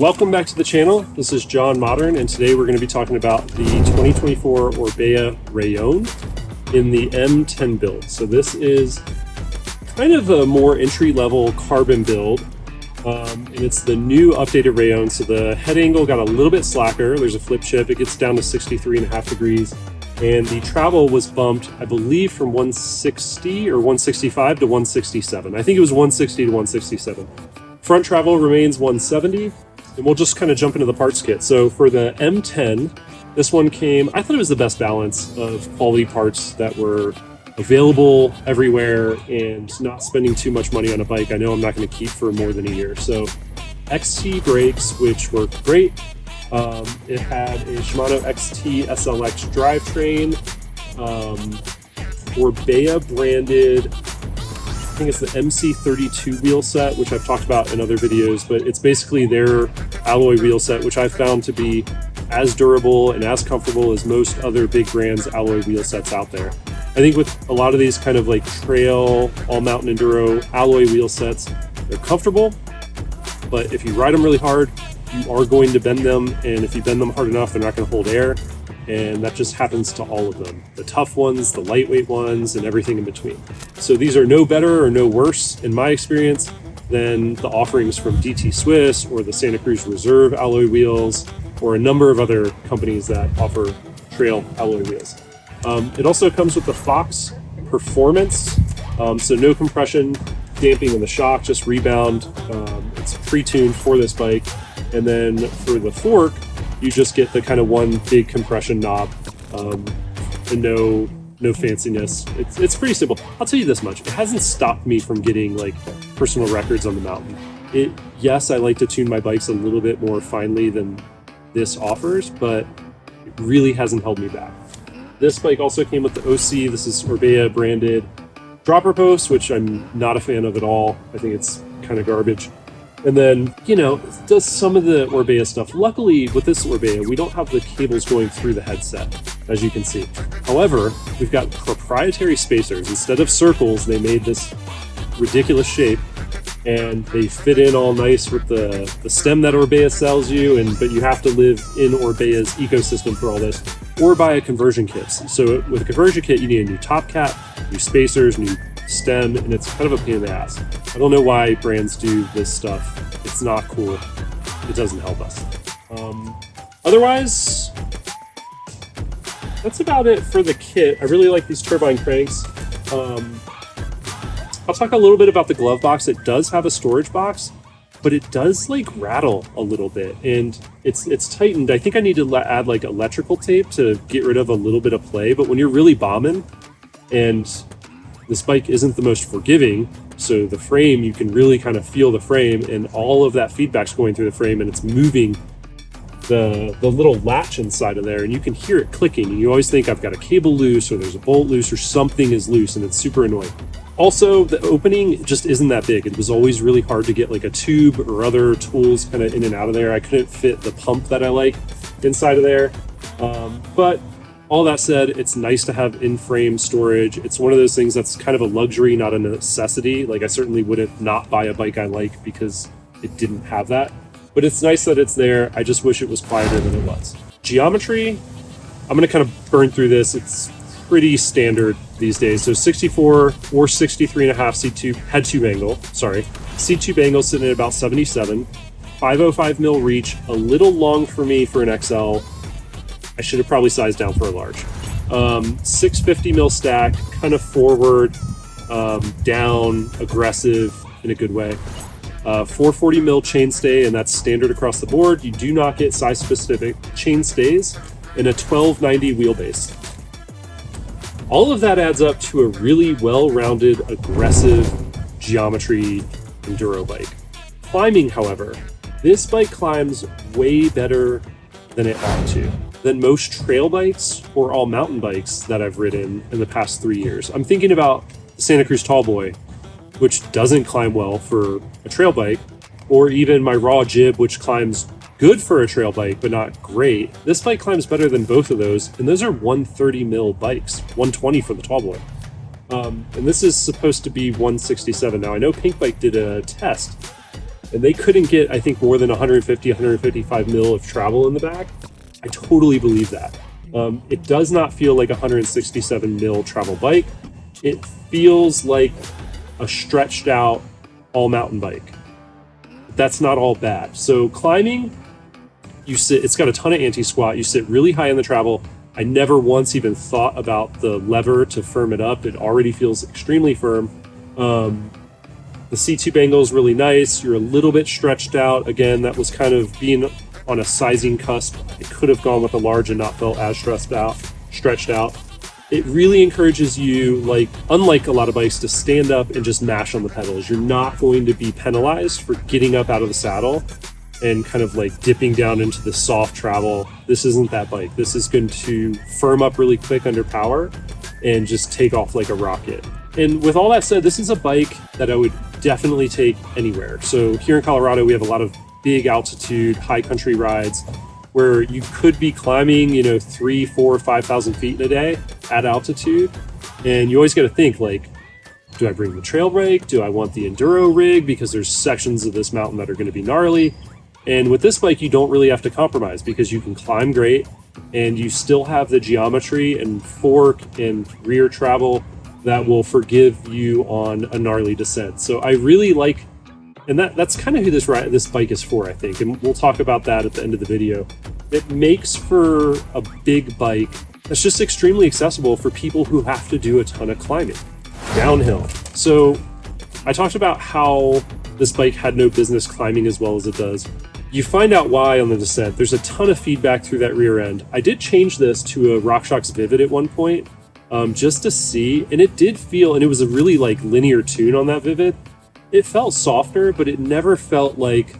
Welcome back to the channel. This is John Modern, and today we're going to be talking about the 2024 Orbea Rallon in the M10 build. So this is kind of a more entry-level carbon build, and it's the new updated Rallon. So the head angle got a little bit slacker. There's a flip chip. It gets down to 63.5 degrees, and the travel was bumped, I believe, from 160 or 165 to 167. I think it was 160 to 167. Front travel remains 170. And we'll just kind of jump into the parts kit. So for the M10, this one came, I thought it was the best balance of quality parts that were available everywhere and not spending too much money on a bike I know I'm not going to keep for more than a year. So XT brakes, which worked great. It had a Shimano XT SLX drivetrain, Orbea branded, I think it's the MC32 wheel set, which I've talked about in other videos, but it's basically their alloy wheel set, which I've found to be as durable and as comfortable as most other big brands alloy wheel sets out there. I think with a lot of these kind of like trail, all mountain enduro alloy wheel sets, they're comfortable, but if you ride them really hard, you are going to bend them, and if you bend them hard enough, they're not going to hold air, and that just happens to all of them. The tough ones, the lightweight ones, and everything in between. So these are no better or no worse, in my experience, than the offerings from DT Swiss or the Santa Cruz Reserve alloy wheels, or a number of other companies that offer trail alloy wheels. It also comes with the Fox Performance, so no compression, damping in the shock, just rebound. It's pre-tuned for this bike. And then for the fork, you just get the kind of one big compression knob, and no fanciness. It's pretty simple. I'll tell you this much: it hasn't stopped me from getting like personal records on the mountain. Yes, I like to tune my bikes a little bit more finely than this offers, but it really hasn't held me back. This bike also came with the OC. This is Orbea branded dropper post, which I'm not a fan of at all. I think it's kind of garbage. And then, you know, it does some of the Orbea stuff. Luckily, with this Orbea, we don't have the cables going through the headset, as you can see. However, we've got proprietary spacers. Instead of circles, they made this ridiculous shape, and they fit in all nice with the stem that Orbea sells you, but you have to live in Orbea's ecosystem for all this, or buy a conversion kit. So with a conversion kit, you need a new top cap, new spacers, new stem, and it's kind of a pain in the ass. I don't know why brands do this stuff. It's not cool. It doesn't help us. Otherwise, that's about it for the kit. I really like these turbine cranks. I'll talk a little bit about the glove box. It does have a storage box, but it does like rattle a little bit, and it's tightened. I think I need to add like electrical tape to get rid of a little bit of play, but when you're really bombing, and this bike isn't the most forgiving, so the frame, you can really kind of feel the frame, and all of that feedback's going through the frame, and it's moving the little latch inside of there, and you can hear it clicking, and you always think I've got a cable loose, or there's a bolt loose, or something is loose, and it's super annoying. Also, the opening just isn't that big. It was always really hard to get like a tube or other tools kind of in and out of there. I couldn't fit the pump that I like inside of there, but all that said, it's nice to have in-frame storage. It's one of those things that's kind of a luxury, not a necessity. Like, I certainly wouldn't not buy a bike I like because it didn't have that. But it's nice that it's there. I just wish it was quieter than it was. Geometry, I'm going to kind of burn through this. It's pretty standard these days. So 64 or 63.5 C2 head tube angle. Sorry. C-tube angle sitting at about 77. 505 mil reach, a little long for me for an XL. I should have probably sized down for a large. 650 mil stack, kind of forward, down, aggressive in a good way. 440 mil chainstay, and that's standard across the board. You do not get size specific chainstays, and a 1290 wheelbase. All of that adds up to a really well-rounded, aggressive geometry enduro bike. Climbing, however, this bike climbs way better than it ought to, than most trail bikes or all mountain bikes that I've ridden in the past 3 years. I'm thinking about the Santa Cruz Tallboy, which doesn't climb well for a trail bike, or even my Raw Jib, which climbs good for a trail bike, but not great. This bike climbs better than both of those, and those are 130 mil bikes, 120 for the Tallboy. And this is supposed to be 167. Now, I know Pink Bike did a test and they couldn't get, I think, more than 150, 155 mil of travel in the back. I totally believe that. It does not feel like a 167 mil travel bike. It feels like a stretched out all mountain bike. That's not all bad. So climbing, it's got a ton of anti-squat. You sit really high in the travel. I never once even thought about the lever to firm it up. It already feels extremely firm. The seat-tube angle is really nice. You're a little bit stretched out. Again, that was kind of being on a sizing cusp. It could have gone with a large and not felt as stretched out. It really encourages you, like, unlike a lot of bikes, to stand up and just mash on the pedals. You're not going to be penalized for getting up out of the saddle and kind of like dipping down into the soft travel. This isn't that bike. This is going to firm up really quick under power and just take off like a rocket. And with all that said, this is a bike that I would definitely take anywhere. So here in Colorado, we have a lot of big altitude, high country rides where you could be climbing, 3, 4, 5,000 feet in a day at altitude. And you always got to think, like, do I bring the trail brake? Do I want the enduro rig? Because there's sections of this mountain that are going to be gnarly. And with this bike, you don't really have to compromise because you can climb great and you still have the geometry and fork and rear travel that will forgive you on a gnarly descent. So I really like, and that's kind of who this bike is for, I think. And we'll talk about that at the end of the video. It makes for a big bike that's just extremely accessible for people who have to do a ton of climbing downhill. So I talked about how this bike had no business climbing as well as it does. You find out why on the descent. There's a ton of feedback through that rear end. I did change this to a RockShox Vivid at one point, just to see, and it did feel, and it was a really like linear tune on that Vivid. It felt softer, but it never felt like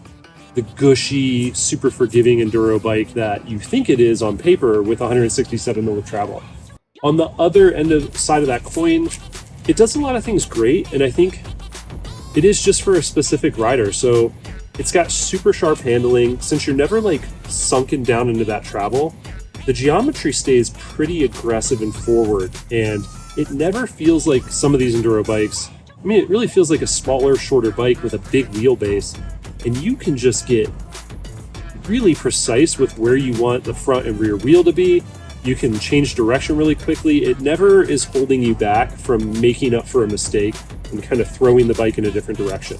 the gushy, super forgiving enduro bike that you think it is on paper with 167 mil of travel. On the other side of that coin, it does a lot of things great, and I think it is just for a specific rider. So it's got super sharp handling. Since you're never like sunken down into that travel, the geometry stays pretty aggressive and forward, and it never feels like some of these enduro bikes. I mean, it really feels like a smaller, shorter bike with a big wheelbase, and you can just get really precise with where you want the front and rear wheel to be. You can change direction really quickly. It never is holding you back from making up for a mistake and kind of throwing the bike in a different direction.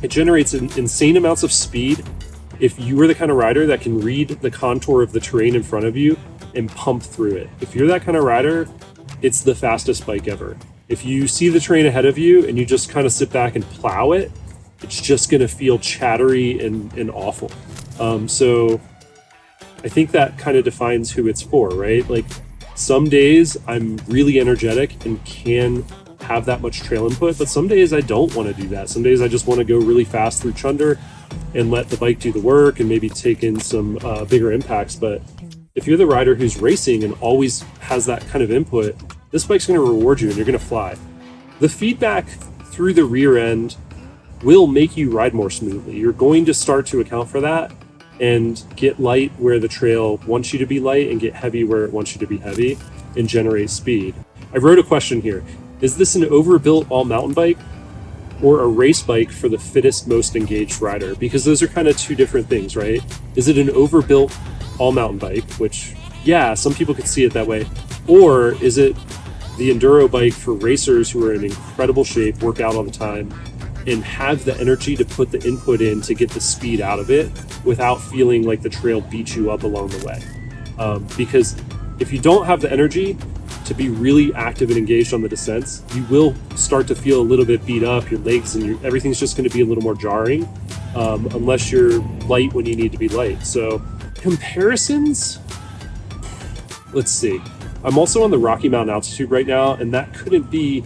It generates insane amounts of speed. If you are the kind of rider that can read the contour of the terrain in front of you and pump through it, if you're that kind of rider, it's the fastest bike ever. If you see the terrain ahead of you and you just kind of sit back and plow it, it's just going to feel chattery and awful. So I think that kind of defines who it's for, right? Like, some days I'm really energetic and can have that much trail input, but some days I don't want to do that. Some days I just want to go really fast through chunder and let the bike do the work and maybe take in some bigger impacts. But if you're the rider who's racing and always has that kind of input, this bike's going to reward you and you're going to fly. The feedback through the rear end will make you ride more smoothly. You're going to start to account for that and get light where the trail wants you to be light and get heavy where it wants you to be heavy and generate speed. I wrote a question here. Is this an overbuilt all mountain bike or a race bike for the fittest, most engaged rider? Because those are kind of two different things, right? Is it an overbuilt all mountain bike, which, yeah, some people could see it that way, or is it the enduro bike for racers who are in incredible shape, work out all the time, and have the energy to put the input in to get the speed out of it without feeling like the trail beats you up along the way? Because if you don't have the energy to be really active and engaged on the descents, you will start to feel a little bit beat up. Your legs and everything's just going to be a little more jarring, unless you're light when you need to be light. So comparisons, let's see. I'm also on the Rocky Mountain altitude right now, and that couldn't be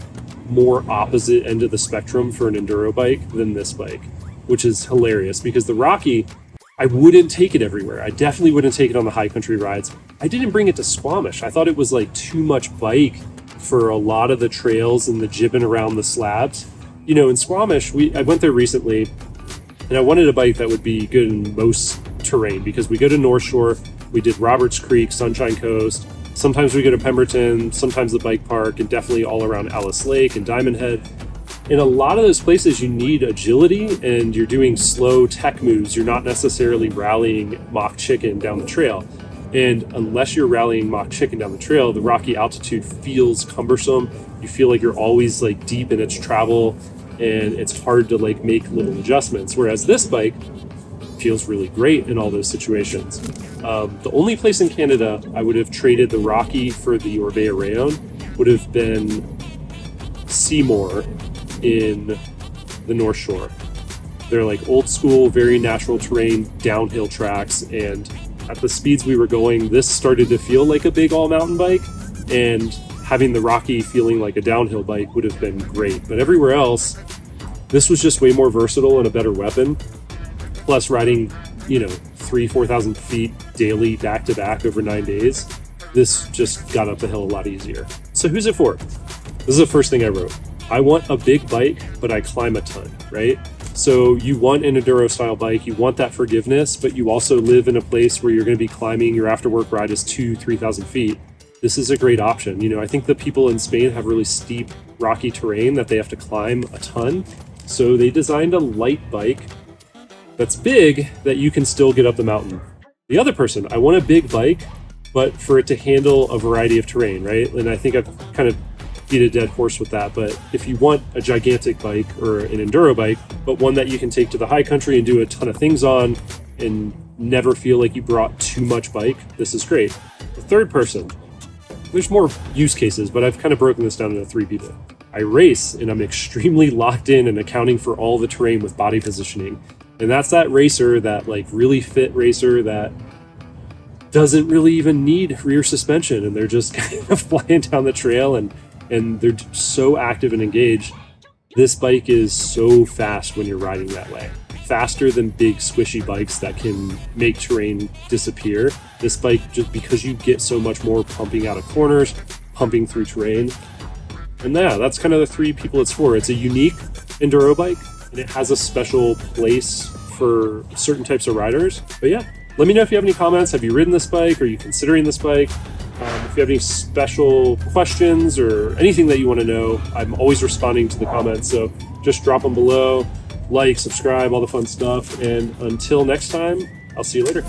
more opposite end of the spectrum for an enduro bike than this bike, which is hilarious because the Rocky, I wouldn't take it everywhere. I definitely wouldn't take it on the high country rides. I didn't bring it to Squamish. I thought it was like too much bike for a lot of the trails and the jibbing around the slabs. In Squamish, I went there recently, and I wanted a bike that would be good in most terrain because we go to North Shore, we did Roberts Creek, Sunshine Coast, sometimes we go to Pemberton, sometimes the bike park, and definitely all around Alice Lake and Diamond Head. In a lot of those places, you need agility and you're doing slow tech moves. You're not necessarily rallying mock chicken down the trail. And unless you're rallying mock chicken down the trail, the rocky altitude feels cumbersome. You feel like you're always like deep in its travel, and it's hard to like make little adjustments. Whereas this bike feels really great in all those situations. The only place in Canada I would have traded the Rocky for the Orbea Rallon would have been Seymour in the North Shore. They're like old school, very natural terrain, downhill tracks, and at the speeds we were going, this started to feel like a big all mountain bike, and having the Rocky feeling like a downhill bike would have been great. But everywhere else, this was just way more versatile and a better weapon. Plus riding, 4,000 feet daily back to back over 9 days, this just got up the hill a lot easier. So who's it for? This is the first thing I wrote. I want a big bike, but I climb a ton, right? So you want an enduro style bike, you want that forgiveness, but you also live in a place where you're going to be climbing, your after work ride is 3,000 feet. This is a great option. I think the people in Spain have really steep, rocky terrain that they have to climb a ton. So they designed a light bike that's big that you can still get up the mountain. The other person, I want a big bike, but for it to handle a variety of terrain, right? And I think I've kind of beat a dead horse with that, but if you want a gigantic bike or an enduro bike, but one that you can take to the high country and do a ton of things on and never feel like you brought too much bike, this is great. The third person, there's more use cases, but I've kind of broken this down into 3 people. I race and I'm extremely locked in and accounting for all the terrain with body positioning. And that's that racer, that like really fit racer that doesn't really even need rear suspension, and they're just kind of flying down the trail and they're so active and engaged. This bike is so fast when you're riding that way. Faster than big squishy bikes that can make terrain disappear. This bike, just because you get so much more pumping out of corners, pumping through terrain. And yeah, that's kind of the 3 people it's for. It's a unique enduro bike, and it has a special place for certain types of riders. But yeah, let me know if you have any comments. Have you ridden this bike? Are you considering this bike? If you have any special questions or anything that you want to know, I'm always responding to the comments. So just drop them below, like, subscribe, all the fun stuff. And until next time, I'll see you later.